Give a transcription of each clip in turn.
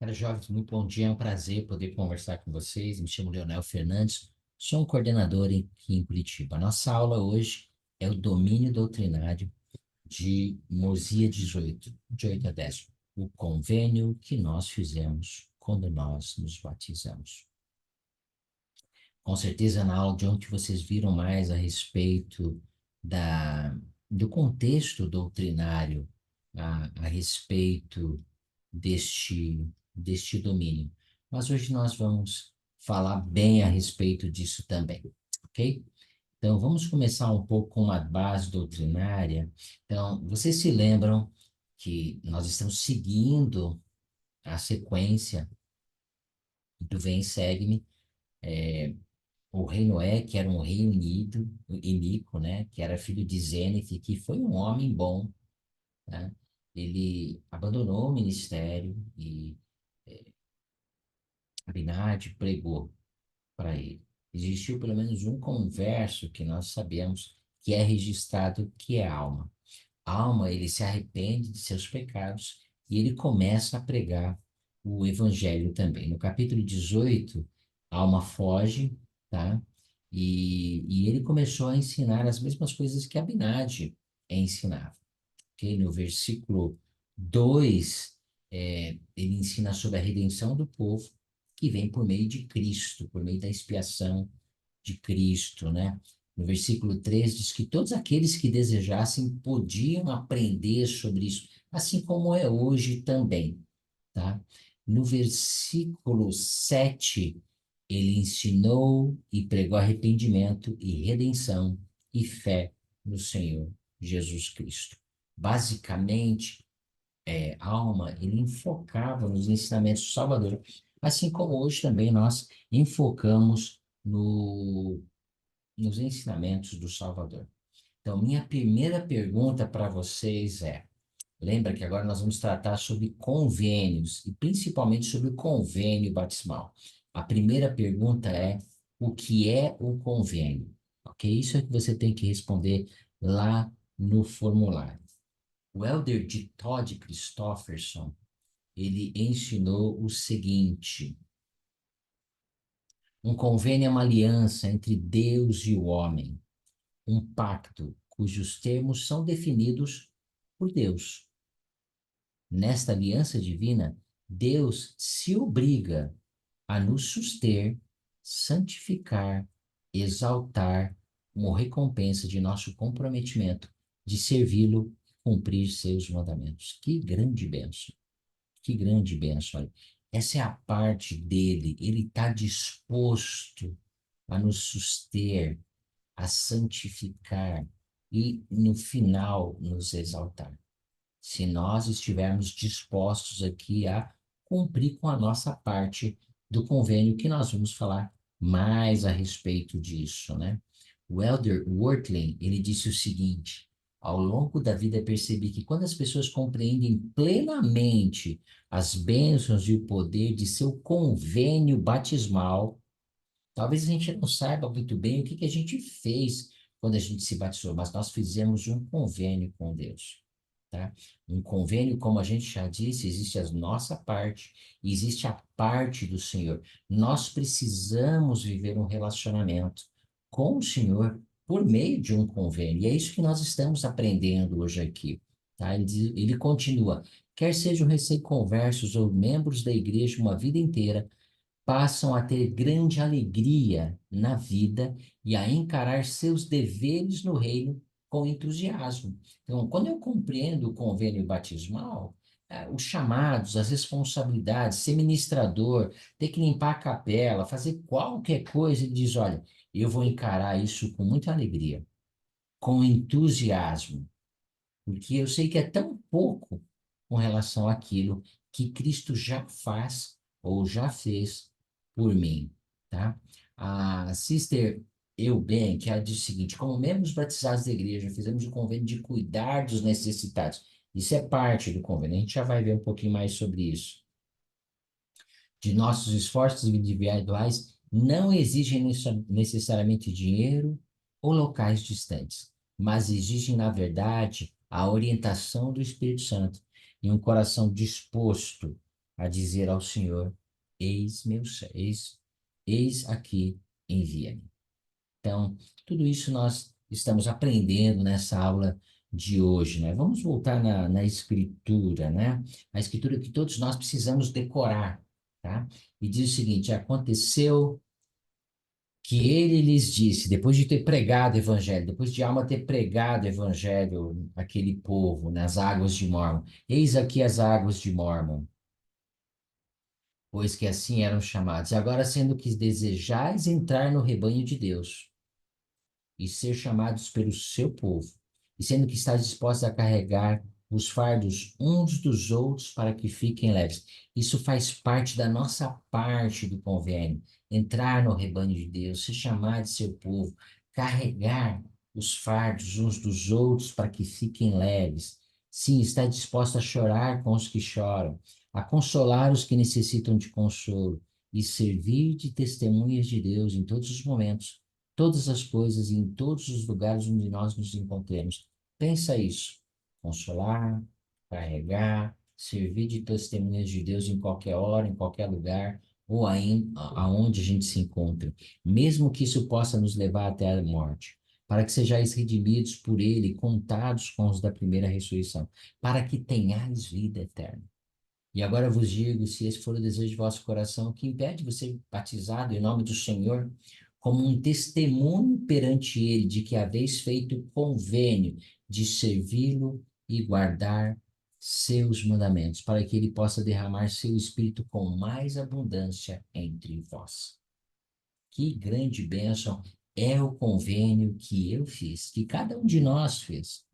Cara, jovens, muito bom dia, é um prazer poder conversar com vocês. Me chamo Leonel Fernandes, sou um coordenador aqui em Curitiba. A nossa aula hoje é o domínio doutrinário de Mosia 18, de 8 a 10, o convênio que nós fizemos quando nós nos batizamos. Com certeza, na aula de ontem vocês viram mais a respeito da, do contexto doutrinário, a respeito deste domínio. Mas hoje nós vamos falar bem a respeito disso também, ok? Então, vamos começar um pouco com uma base doutrinária. Então, vocês se lembram que nós estamos seguindo a sequência do Vem e Segue-me. O rei Noé, que era um rei unido, iníquo, né? Que era filho de Zênite, que foi um homem bom, né? Ele abandonou o ministério e Abinadi pregou para ele. Existiu pelo menos um converso que nós sabemos que é registrado, que é alma. Alma, ele se arrepende de seus pecados e ele começa a pregar o evangelho também. No capítulo 18, Alma foge, tá? E ele começou a ensinar as mesmas coisas que Abinadi ensinava, ok? No versículo 2, ele ensina sobre a redenção do povo que vem por meio de Cristo, por meio da expiação de Cristo, né? No versículo 3 diz que todos aqueles que desejassem podiam aprender sobre isso, assim como é hoje também, tá? No versículo 7 ele ensinou e pregou arrependimento e redenção e fé no Senhor Jesus Cristo. Basicamente, Alma, ele enfocava nos ensinamentos do Salvador, assim como hoje também nós enfocamos nos ensinamentos do Salvador. Então, minha primeira pergunta para vocês é: lembra que agora nós vamos tratar sobre convênios e principalmente sobre o convênio batismal. A primeira pergunta é: o que é o convênio? Ok? Isso é que você tem que responder lá no formulário. O elder de Todd Christofferson, ele ensinou o seguinte: um convênio é uma aliança entre Deus e o homem, um pacto cujos termos são definidos por Deus. Nesta aliança divina, Deus se obriga a nos suster, santificar, exaltar, como recompensa de nosso comprometimento de servi-lo, cumprir seus mandamentos. Que grande bênção! Que grande bênção! Olha. Essa é a parte dele, ele está disposto a nos suster, a santificar e, no final, nos exaltar. Se nós estivermos dispostos aqui a cumprir com a nossa parte do convênio, que nós vamos falar mais a respeito disso, né? O Elder Wortling, ele disse o seguinte: ao longo da vida percebi que quando as pessoas compreendem plenamente as bênçãos e o poder de seu convênio batismal, talvez a gente não saiba muito bem o que que a gente fez quando a gente se batizou, mas nós fizemos um convênio com Deus, tá? Um convênio, como a gente já disse, existe a nossa parte e existe a parte do Senhor. Nós precisamos viver um relacionamento com o Senhor por meio de um convênio. E é isso que nós estamos aprendendo hoje aqui, tá? Ele continua: quer sejam recém-conversos ou membros da igreja uma vida inteira, passam a ter grande alegria na vida e a encarar seus deveres no reino com entusiasmo. Então, quando eu compreendo o convênio batismal, os chamados, as responsabilidades, ser ministrador, ter que limpar a capela, fazer qualquer coisa, ele diz: olha, eu vou encarar isso com muita alegria, com entusiasmo, porque eu sei que é tão pouco com relação àquilo que Cristo já faz ou já fez por mim, tá? A Sister Euben, que ela diz o seguinte: como membros batizados da igreja, fizemos o convênio de cuidar dos necessitados. Isso é parte do convênio, a gente já vai ver um pouquinho mais sobre isso. De nossos esforços individuais não exigem necessariamente dinheiro ou locais distantes, mas exigem, na verdade, a orientação do Espírito Santo e um coração disposto a dizer ao Senhor, eis aqui, envia-me. Então, tudo isso nós estamos aprendendo nessa aula de hoje, né? Vamos voltar na escritura, né? A escritura que todos nós precisamos decorar, tá? E diz o seguinte: aconteceu que ele lhes disse, depois de ter pregado o evangelho, depois de Alma ter pregado o evangelho àquele povo, nas águas de Mórmon, eis aqui as águas de Mórmon, pois que assim eram chamados. E agora, sendo que desejais entrar no rebanho de Deus, e ser chamados pelo seu povo, e sendo que estáis dispostos a carregar os fardos uns dos outros para que fiquem leves. Isso faz parte da nossa parte do convênio. Entrar no rebanho de Deus, ser chamado de seu povo, carregar os fardos uns dos outros para que fiquem leves. Sim, está disposto a chorar com os que choram, a consolar os que necessitam de consolo e servir de testemunhas de Deus em todos os momentos, todas as coisas e em todos os lugares onde nós nos encontremos. Pensa isso. Consolar, carregar, servir de testemunhas de Deus em qualquer hora, em qualquer lugar, ou aonde a gente se encontra. Mesmo que isso possa nos levar até a morte. Para que sejais redimidos por Ele, contados com os da primeira ressurreição. Para que tenhais vida eterna. E agora vos digo, se esse for o desejo de vosso coração, que impede você ser batizado em nome do Senhor, como um testemunho perante Ele de que haveis feito convênio de servi-lo e guardar seus mandamentos, para que Ele possa derramar seu Espírito com mais abundância entre vós. Que grande bênção é o convênio que eu fiz, que cada um de nós fez,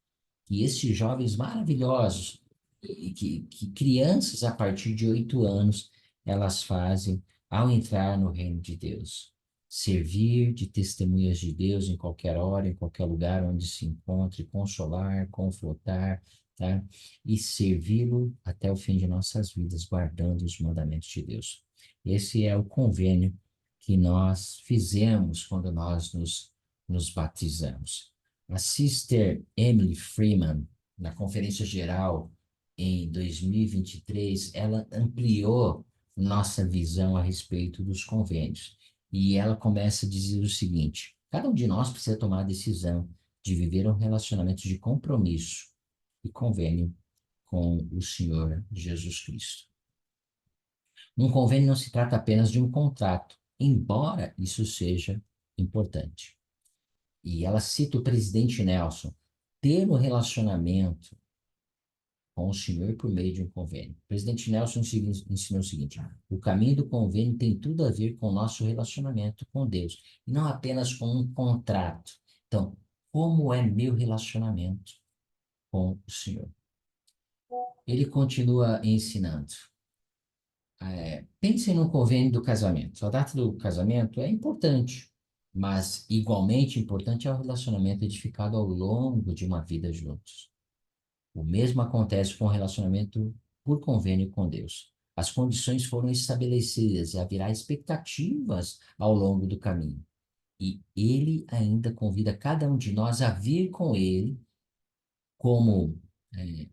que estes jovens maravilhosos, e que crianças a partir de 8 anos, elas fazem ao entrar no reino de Deus. Servir de testemunhas de Deus em qualquer hora, em qualquer lugar onde se encontre, consolar, confortar, tá? E servi-lo até o fim de nossas vidas, guardando os mandamentos de Deus. Esse é o convênio que nós fizemos quando nós nos batizamos. A Sister Emily Freeman, na Conferência Geral em 2023, ela ampliou nossa visão a respeito dos convênios. E ela começa a dizer o seguinte: cada um de nós precisa tomar a decisão de viver um relacionamento de compromisso e convênio com o Senhor Jesus Cristo. Um convênio não se trata apenas de um contrato, embora isso seja importante. E ela cita o presidente Nelson: ter um relacionamento com o Senhor por meio de um convênio. O presidente Nelson ensinou o seguinte: o caminho do convênio tem tudo a ver com o nosso relacionamento com Deus, e não apenas com um contrato. Então, como é meu relacionamento com o Senhor? Ele continua ensinando. Pensem no convênio do casamento. A data do casamento é importante, mas igualmente importante é o relacionamento edificado ao longo de uma vida juntos. O mesmo acontece com o relacionamento por convênio com Deus. As condições foram estabelecidas e haverá expectativas ao longo do caminho. E Ele ainda convida cada um de nós a vir com Ele como é,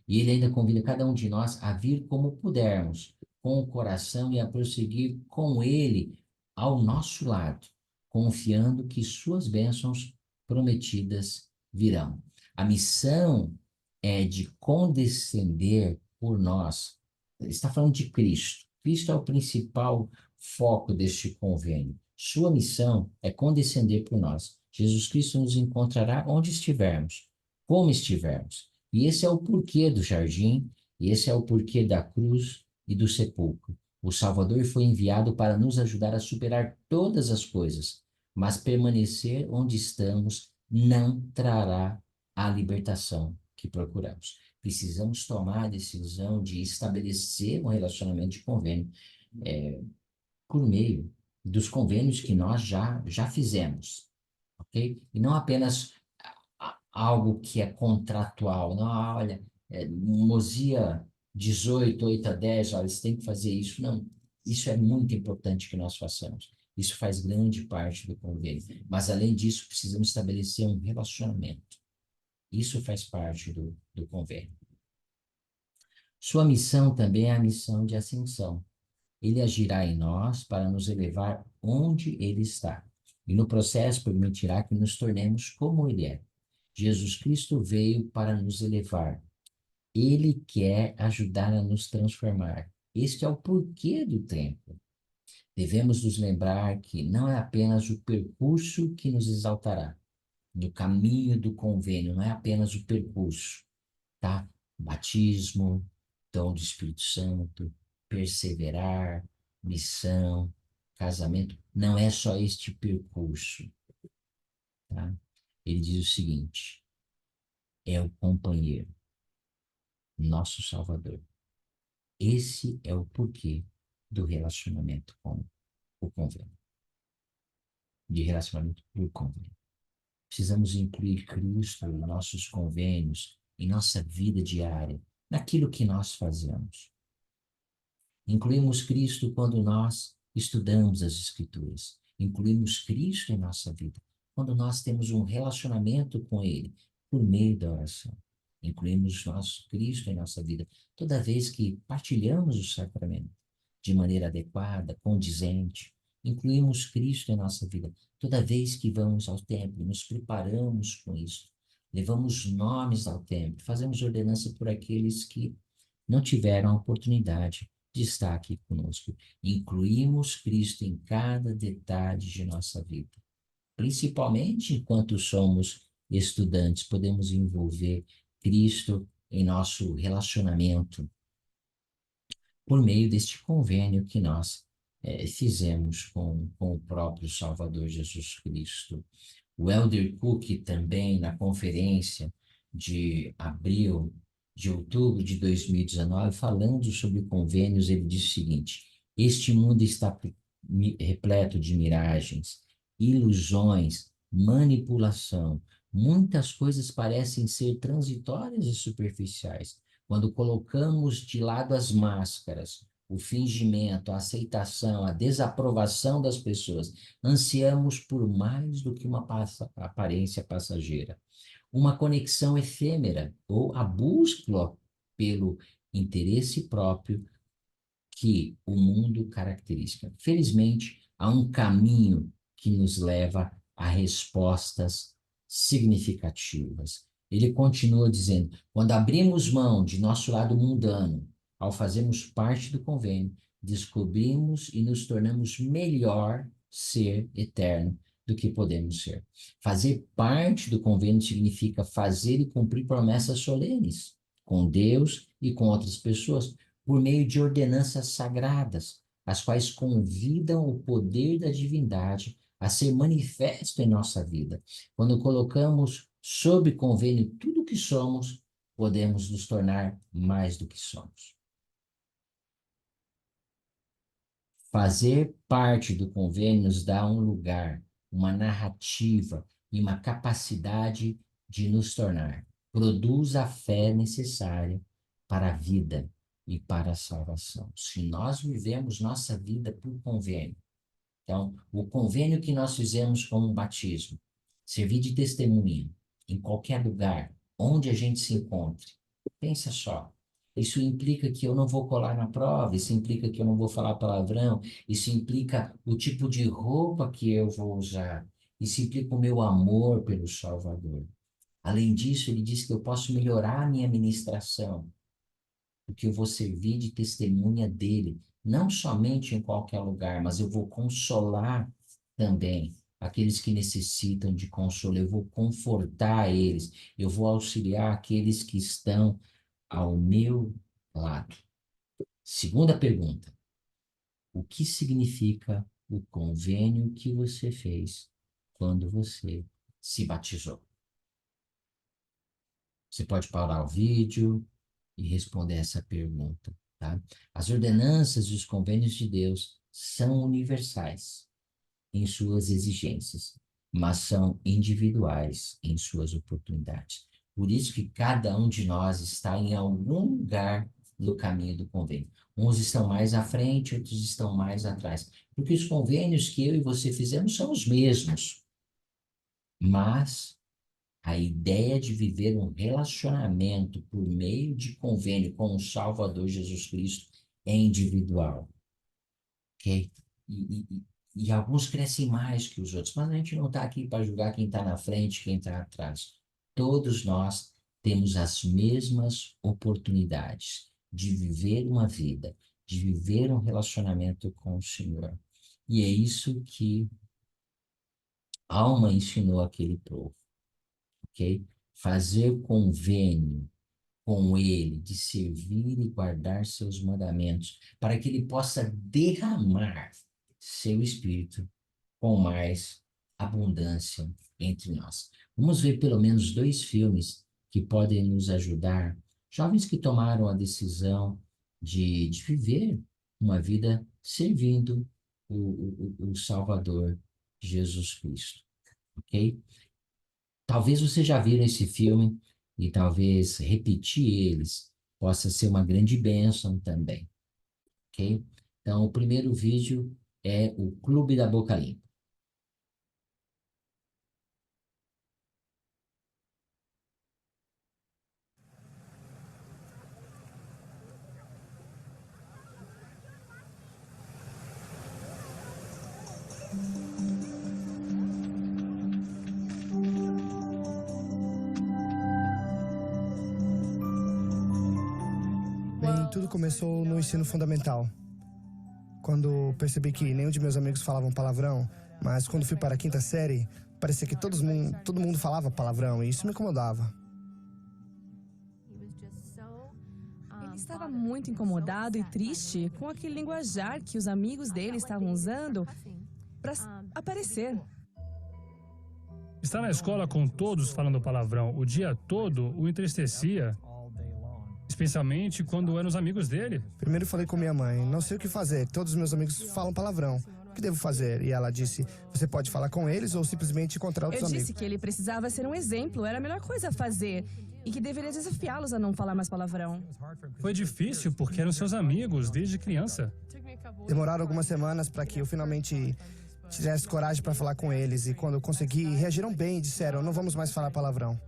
e ele ainda convida cada um de nós a vir como pudermos, com o coração e a prosseguir com ele ao nosso lado, confiando que suas bênçãos prometidas virão. A missão é de condescender por nós. Ele está falando de Cristo. Cristo é o principal foco deste convênio. Sua missão é condescender por nós. Jesus Cristo nos encontrará onde estivermos, como estivermos. E esse é o porquê do jardim, e esse é o porquê da cruz e do sepulcro. O Salvador foi enviado para nos ajudar a superar todas as coisas, mas permanecer onde estamos não trará a libertação que procuramos. Precisamos tomar a decisão de estabelecer um relacionamento de convênio por meio dos convênios que nós já fizemos, ok? E não apenas algo que é contratual. Não, olha, Mosia 18, 8 a 10, olha, você tem que fazer isso. Não, isso é muito importante que nós façamos. Isso faz grande parte do convênio. Mas, além disso, precisamos estabelecer um relacionamento. Isso faz parte do convênio. Sua missão também é a missão de ascensão. Ele agirá em nós para nos elevar onde ele está. E no processo permitirá que nos tornemos como ele é. Jesus Cristo veio para nos elevar. Ele quer ajudar a nos transformar. Este é o porquê do tempo. Devemos nos lembrar que não é apenas o percurso que nos exaltará. No caminho do convênio, não é apenas o percurso, tá? Batismo, dom do Espírito Santo, perseverar, missão, casamento, não é só este percurso, tá? Ele diz o seguinte: é o companheiro, nosso Salvador. Esse é o porquê do relacionamento com o convênio, de relacionamento por convênio. Precisamos incluir Cristo em nossos convênios, em nossa vida diária, naquilo que nós fazemos. Incluímos Cristo quando nós estudamos as Escrituras. Incluímos Cristo em nossa vida quando nós temos um relacionamento com Ele por meio da oração. Incluímos nosso Cristo em nossa vida toda vez que partilhamos o sacramento de maneira adequada, condizente. Incluímos Cristo em nossa vida toda vez que vamos ao templo, nos preparamos com isso. Levamos nomes ao templo, fazemos ordenança por aqueles que não tiveram a oportunidade de estar aqui conosco. Incluímos Cristo em cada detalhe de nossa vida. Principalmente enquanto somos estudantes, podemos envolver Cristo em nosso relacionamento por meio deste convênio que nós fizemos com o próprio Salvador Jesus Cristo. O Elder Cook também, na conferência de abril, de outubro de 2019, falando sobre convênios, ele disse o seguinte: este mundo está repleto de miragens, ilusões, manipulação. Muitas coisas parecem ser transitórias e superficiais. Quando colocamos de lado as máscaras, o fingimento, a aceitação, a desaprovação das pessoas, ansiamos por mais do que uma aparência passageira, uma conexão efêmera ou a busca pelo interesse próprio que o mundo caracteriza. Felizmente, há um caminho que nos leva a respostas significativas. Ele continua dizendo: quando abrimos mão de nosso lado mundano, ao fazermos parte do convênio, descobrimos e nos tornamos melhor ser eterno do que podemos ser. Fazer parte do convênio significa fazer e cumprir promessas solenes com Deus e com outras pessoas, por meio de ordenanças sagradas, as quais convidam o poder da divindade a ser manifesto em nossa vida. Quando colocamos sob convênio tudo o que somos, podemos nos tornar mais do que somos. Fazer parte do convênio nos dá um lugar, uma narrativa e uma capacidade de nos tornar. Produz a fé necessária para a vida e para a salvação. Se nós vivemos nossa vida por convênio, então, o convênio que nós fizemos com o batismo, servir de testemunha em qualquer lugar, onde a gente se encontre, pensa só. Isso implica que eu não vou colar na prova, isso implica que eu não vou falar palavrão, isso implica o tipo de roupa que eu vou usar, isso implica o meu amor pelo Salvador. Além disso, ele diz que eu posso melhorar a minha ministração, porque eu vou servir de testemunha dele, não somente em qualquer lugar, mas eu vou consolar também aqueles que necessitam de consolo, eu vou confortar eles, eu vou auxiliar aqueles que estão ao meu lado. Segunda pergunta: o que significa o convênio que você fez quando você se batizou? Você pode parar o vídeo e responder essa pergunta, tá? As ordenanças e os convênios de Deus são universais em suas exigências, mas são individuais em suas oportunidades. Por isso que cada um de nós está em algum lugar do caminho do convênio. Uns estão mais à frente, outros estão mais atrás. Porque os convênios que eu e você fizemos são os mesmos, mas A ideia de viver um relacionamento por meio de convênio com o Salvador Jesus Cristo é individual, ok? E alguns crescem mais que os outros, mas a gente não está aqui para julgar quem está na frente, quem está atrás. Todos nós temos as mesmas oportunidades de viver uma vida, de viver um relacionamento com o Senhor. E é isso que Alma ensinou aquele povo, ok? Fazer convênio com ele, de servir e guardar seus mandamentos, para que ele possa derramar seu espírito com mais abundância entre nós. Vamos ver pelo menos 2 filmes que podem nos ajudar, jovens que tomaram a decisão de viver uma vida servindo o Salvador Jesus Cristo, ok? Talvez você já viram esse filme e talvez repetir eles possa ser uma grande bênção também, ok? Então, o primeiro vídeo é o Clube da Boca Limpa. Bem, tudo começou no ensino fundamental, quando percebi que nenhum de meus amigos falavam palavrão, mas quando fui para a 5ª série, parecia que todo mundo falava palavrão e isso me incomodava. Ele estava muito incomodado e triste com aquele linguajar que os amigos dele estavam usando para aparecer. Estar na escola com todos falando palavrão o dia todo o entristecia, especialmente quando eram os amigos dele. Primeiro falei com minha mãe, não sei o que fazer, todos os meus amigos falam palavrão. O que devo fazer? E ela disse, você pode falar com eles ou simplesmente encontrar outros Eu amigos. disse que ele precisava ser um exemplo, era a melhor coisa a fazer. E que deveria desafiá-los a não falar mais palavrão. Foi difícil porque eram seus amigos desde criança. Demoraram algumas semanas para que eu finalmente tivesse coragem para falar com eles. E quando eu consegui, reagiram bem e disseram, não vamos mais falar palavrão.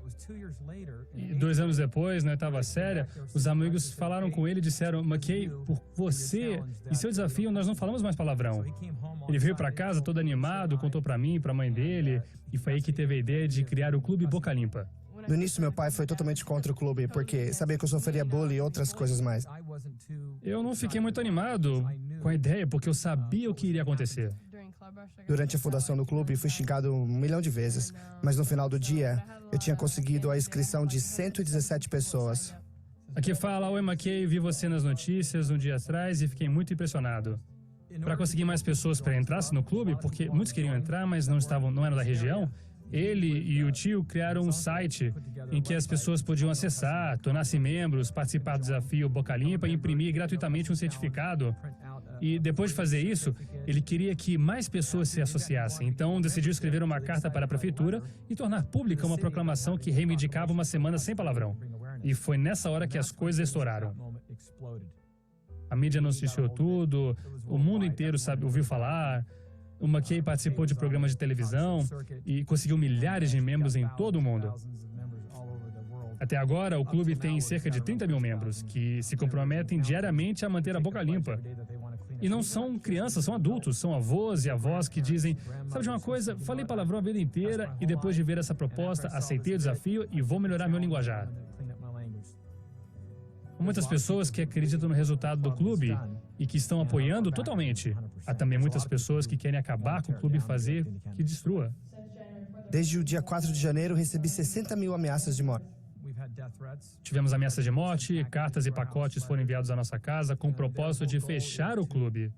E 2 anos depois, na 8ª série, os amigos falaram com ele e disseram, McKay, por você e seu desafio, nós não falamos mais palavrão. Ele veio para casa todo animado, contou para mim, para a mãe dele, e foi aí que teve a ideia de criar o Clube Boca Limpa. No início, meu pai foi totalmente contra o clube, porque sabia que eu sofreria bullying e outras coisas mais. Eu não fiquei muito animado com a ideia, porque eu sabia o que iria acontecer. Durante a fundação do clube, fui xingado 1 milhão de vezes, mas no final do dia, eu tinha conseguido a inscrição de 117 pessoas. Aqui fala, oi McKay, vi você nas notícias um dia atrás e fiquei muito impressionado. Para conseguir mais pessoas para entrar no clube, porque muitos queriam entrar, mas não eram da região, ele e o tio criaram um site em que as pessoas podiam acessar, tornar-se membros, participar do desafio Boca Limpa e imprimir gratuitamente um certificado. E depois de fazer isso, ele queria que mais pessoas se associassem. Então, decidiu escrever uma carta para a prefeitura e tornar pública uma proclamação que reivindicava uma semana sem palavrão. E foi nessa hora que as coisas estouraram. A mídia noticiou tudo, o mundo inteiro ouviu falar. O McKay participou de programas de televisão e conseguiu milhares de membros em todo o mundo. Até agora, o clube tem cerca de 30 mil membros, que se comprometem diariamente a manter a boca limpa. E não são crianças, são adultos, são avós e avós que dizem, sabe de uma coisa, falei palavrão a vida inteira e depois de ver essa proposta, aceitei o desafio e vou melhorar meu linguajar. Há muitas pessoas que acreditam no resultado do clube e que estão apoiando totalmente. Há também muitas pessoas que querem acabar com o clube e fazer que destrua. Desde o dia 4 de janeiro, recebi 60 mil ameaças de morte. Tivemos ameaças de morte, cartas e pacotes foram enviados à nossa casa com o propósito de fechar o clube.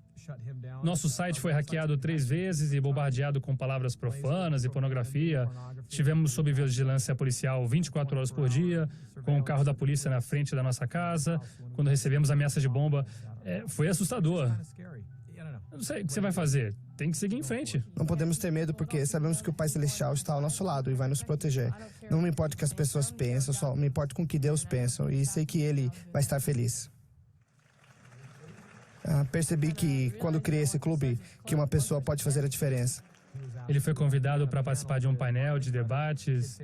Nosso site foi hackeado 3 vezes e bombardeado com palavras profanas e pornografia. Estivemos sob vigilância policial 24 horas por dia, com o carro da polícia na frente da nossa casa. Quando recebemos ameaças de bomba, foi assustador. Eu não sei o que você vai fazer. Tem que seguir em frente. Não podemos ter medo porque sabemos que o Pai Celestial está ao nosso lado e vai nos proteger. Não me importa o que as pessoas pensam, só me importa com o que Deus pensa e sei que Ele vai estar feliz. Percebi que quando criei esse clube, que uma pessoa pode fazer a diferença. Ele foi convidado para participar de um painel de debates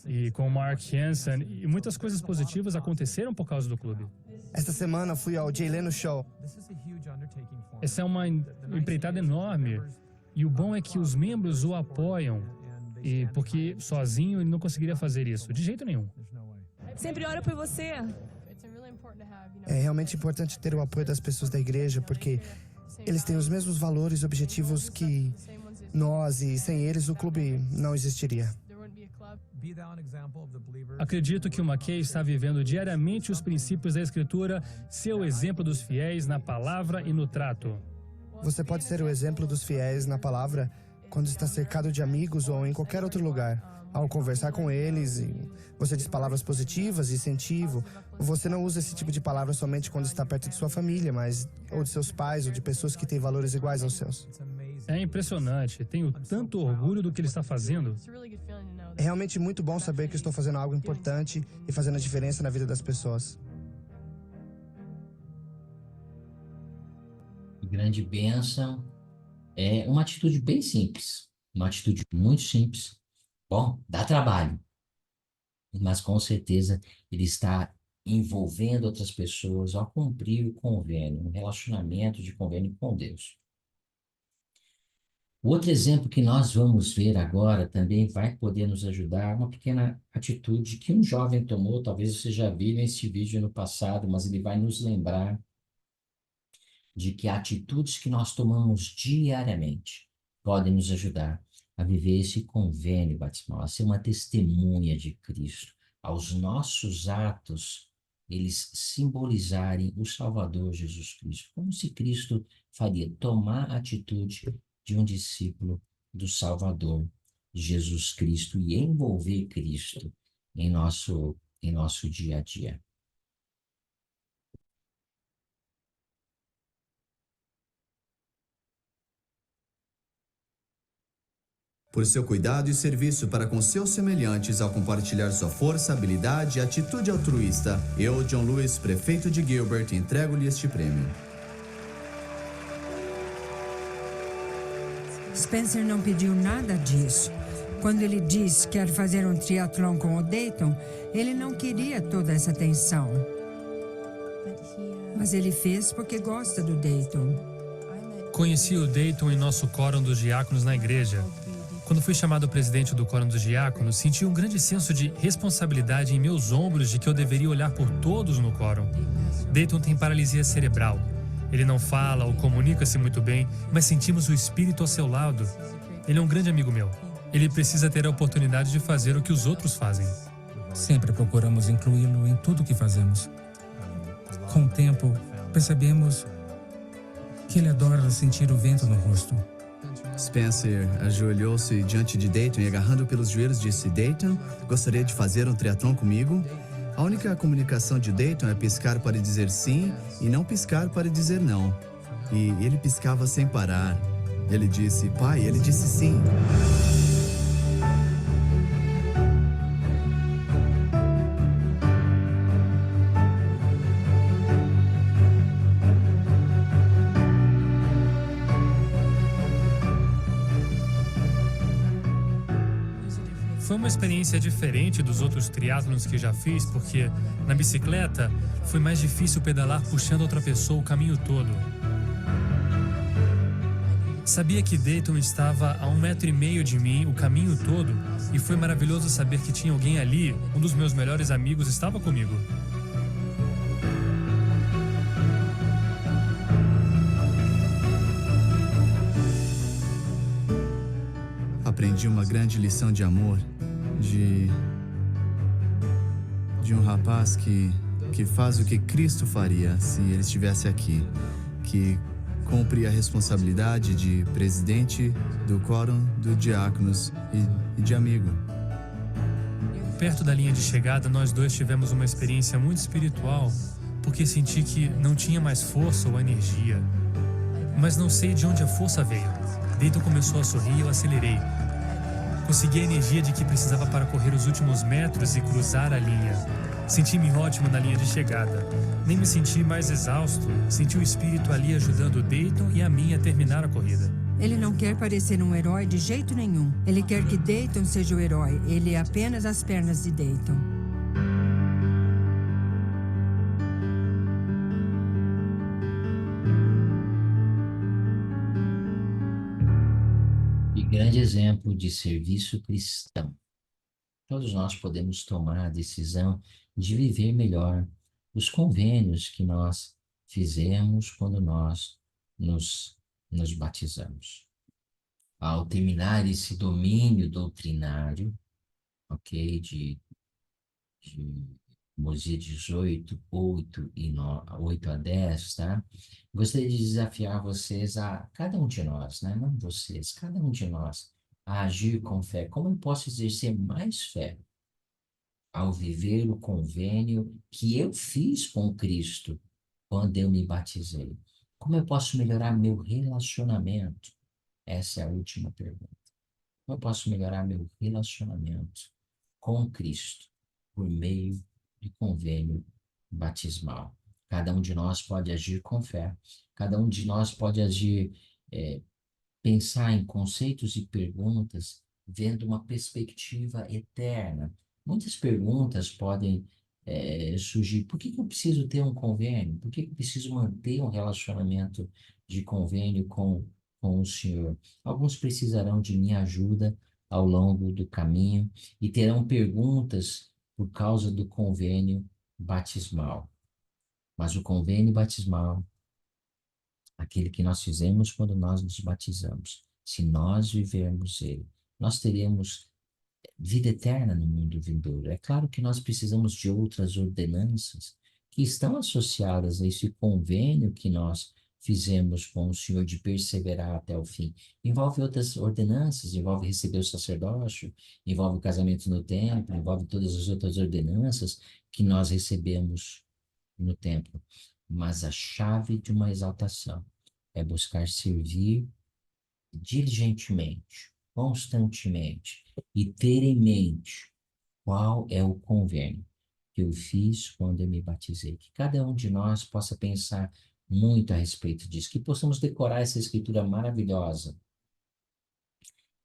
e com o Mark Hansen, e muitas coisas positivas aconteceram por causa do clube. Esta semana fui ao Jay Leno Show. Essa é uma empreitada enorme, e o bom é que os membros o apoiam, e porque sozinho ele não conseguiria fazer isso, de jeito nenhum. Sempre oro por você. É realmente importante ter o apoio das pessoas da igreja, porque eles têm os mesmos valores e objetivos que nós, e sem eles o clube não existiria. Acredito que o McKay está vivendo diariamente os princípios da Escritura, seu exemplo dos fiéis na palavra e no trato. Você pode ser o exemplo dos fiéis na palavra quando está cercado de amigos ou em qualquer outro lugar. Ao conversar com eles, e você diz palavras positivas e incentivo. Você não usa esse tipo de palavra somente quando está perto de sua família, mas ou de seus pais ou de pessoas que têm valores iguais aos seus. É impressionante, tenho tanto orgulho do que ele está fazendo. É realmente muito bom saber que estou fazendo algo importante e fazendo a diferença na vida das pessoas. Grande bênção. É uma atitude bem simples, uma atitude muito simples. Bom, dá trabalho, mas com certeza ele está envolvendo outras pessoas ao cumprir o convênio, um relacionamento de convênio com Deus. O outro exemplo que nós vamos ver agora também vai poder nos ajudar, uma pequena atitude que um jovem tomou, talvez você já viu nesse vídeo no passado, mas ele vai nos lembrar de que atitudes que nós tomamos diariamente podem nos ajudar a viver esse convênio batismal, a ser uma testemunha de Cristo, aos nossos atos, eles simbolizarem o Salvador Jesus Cristo, como se Cristo faria, tomar a atitude de um discípulo do Salvador Jesus Cristo e envolver Cristo em nosso dia a dia. Por seu cuidado e serviço para com seus semelhantes ao compartilhar sua força, habilidade e atitude altruísta, eu, John Lewis, prefeito de Gilbert, entrego-lhe este prêmio. Spencer não pediu nada disso. Quando ele disse que quer fazer um triatlon com o Dayton, ele não queria toda essa atenção. Mas ele fez porque gosta do Dayton. Conheci o Dayton em nosso quórum dos diáconos na igreja. Quando fui chamado presidente do quórum dos diáconos, senti um grande senso de responsabilidade em meus ombros de que eu deveria olhar por todos no quórum. Dayton tem paralisia cerebral. Ele não fala ou comunica-se muito bem, mas sentimos o espírito ao seu lado. Ele é um grande amigo meu. Ele precisa ter a oportunidade de fazer o que os outros fazem. Sempre procuramos incluí-lo em tudo o que fazemos. Com o tempo, percebemos que ele adora sentir o vento no rosto. Spencer ajoelhou-se diante de Dayton e, agarrando pelos joelhos, disse: Dayton, gostaria de fazer um triatlon comigo? A única comunicação de Dayton é piscar para dizer sim e não piscar para dizer não. E ele piscava sem parar. Ele disse: pai, ele disse sim. Foi uma experiência diferente dos outros triatlons que já fiz, porque na bicicleta foi mais difícil pedalar puxando outra pessoa o caminho todo. Sabia que Dayton estava a 1,5 metro de mim o caminho todo, e foi maravilhoso saber que tinha alguém ali, um dos meus melhores amigos estava comigo. Aprendi uma grande lição de amor de um rapaz que faz o que Cristo faria se ele estivesse aqui, que cumpre a responsabilidade de presidente do quórum dos diáconos e de amigo. Perto da linha de chegada, nós dois tivemos uma experiência muito espiritual, porque senti que não tinha mais força ou energia. Mas não sei de onde a força veio. Dayton começou a sorrir e eu acelerei. Consegui a energia de que precisava para correr os últimos metros e cruzar a linha. Senti-me ótimo na linha de chegada. Nem me senti mais exausto. Senti o espírito ali ajudando o Dayton e a mim a terminar a corrida. Ele não quer parecer um herói de jeito nenhum. Ele quer que Dayton seja o herói. Ele é apenas as pernas de Dayton. E grande exemplo de serviço cristão. Todos nós podemos tomar a decisão de viver melhor os convênios que nós fizemos quando nós nos batizamos. Ao terminar esse domínio doutrinário, ok, de Moisés 18, 8 a 10, tá? Gostaria de desafiar vocês, cada um de nós, né? Não vocês, cada um de nós, a agir com fé. Como eu posso exercer mais fé ao viver o convênio que eu fiz com Cristo quando eu me batizei? Como eu posso melhorar meu relacionamento? Essa é a última pergunta. Como eu posso melhorar meu relacionamento com Cristo por meio de convênio batismal? Cada um de nós pode agir com fé. Cada um de nós pode agir, pensar em conceitos e perguntas vendo uma perspectiva eterna. Muitas perguntas podem surgir. Por que eu preciso ter um convênio? Por que eu preciso manter um relacionamento de convênio com o Senhor? Alguns precisarão de minha ajuda ao longo do caminho e terão perguntas por causa do convênio batismal. Mas o convênio batismal, aquele que nós fizemos quando nós nos batizamos, se nós vivermos ele, nós teremos vida eterna no mundo vindouro. É claro que nós precisamos de outras ordenanças que estão associadas a esse convênio que nós fizemos com o Senhor de perseverar até o fim. Envolve outras ordenanças, envolve receber o sacerdócio, envolve o casamento no templo, envolve todas as outras ordenanças que nós recebemos no templo. Mas a chave de uma exaltação é buscar servir diligentemente, constantemente, e ter em mente qual é o convênio que eu fiz quando eu me batizei. Que cada um de nós possa pensar muito a respeito disso, que possamos decorar essa escritura maravilhosa,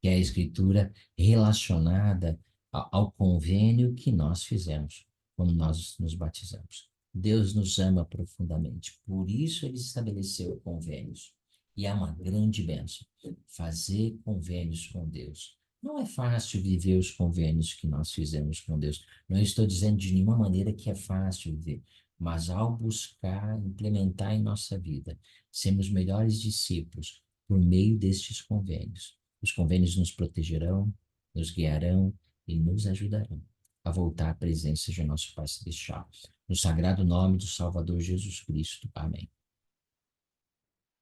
que é a escritura relacionada ao convênio que nós fizemos quando nós nos batizamos. Deus nos ama profundamente, por isso ele estabeleceu convênios. E é uma grande bênção fazer convênios com Deus. Não é fácil viver os convênios que nós fizemos com Deus. Não estou dizendo de nenhuma maneira que é fácil viver, mas ao buscar implementar em nossa vida, sermos melhores discípulos por meio destes convênios. Os convênios nos protegerão, nos guiarão e nos ajudarão a voltar à presença de nosso Pai Celestial. No sagrado nome do Salvador Jesus Cristo. Amém.